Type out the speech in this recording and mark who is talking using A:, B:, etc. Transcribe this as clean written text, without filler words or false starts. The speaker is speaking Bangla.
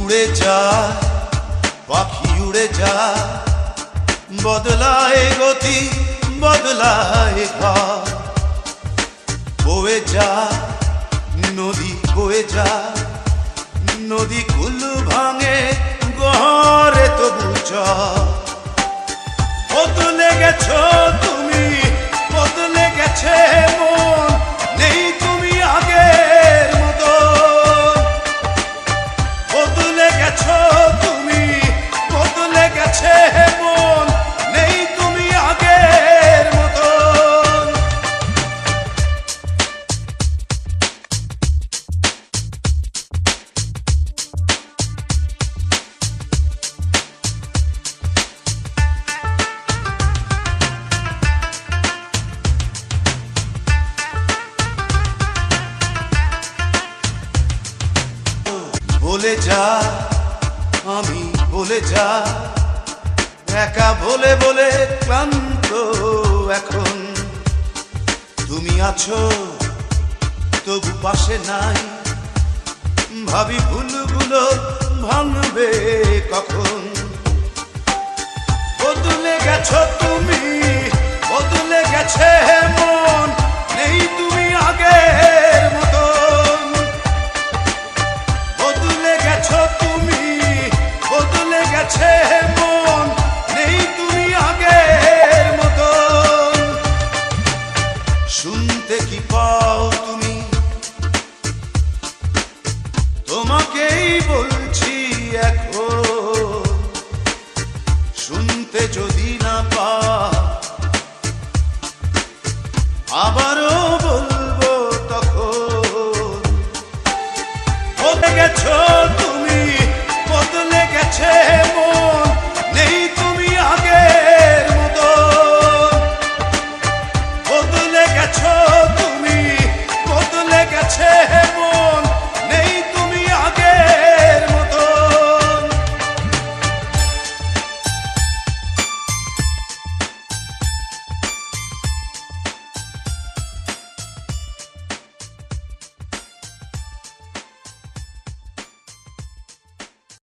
A: উড়ে যায় পাখি উড়ে যায় বদলায় গতি বদলায় ঘর বয়ে যায় নদী বয়ে যায় নদী কুল ভাঙে গহরে তবু চর বদলে গেছো তুমি বদলে গেছে মন নেই তুমি আগের মতো বদলে গেছো তুমি বদলে গেছে মন নেই তুমি আগের মতো বলে যা আমি বলে যা একা বলে বলে ক্লান্ত এখন তুমি আছো তবু পাশে নাই ভাবি ভুলগুলো ভাঙবে কখন বদলে গেছো তুমি বদলে গেছে মন নেই তুমি আগের মতন বদলে গেছো তুমি বদলে গেছে মন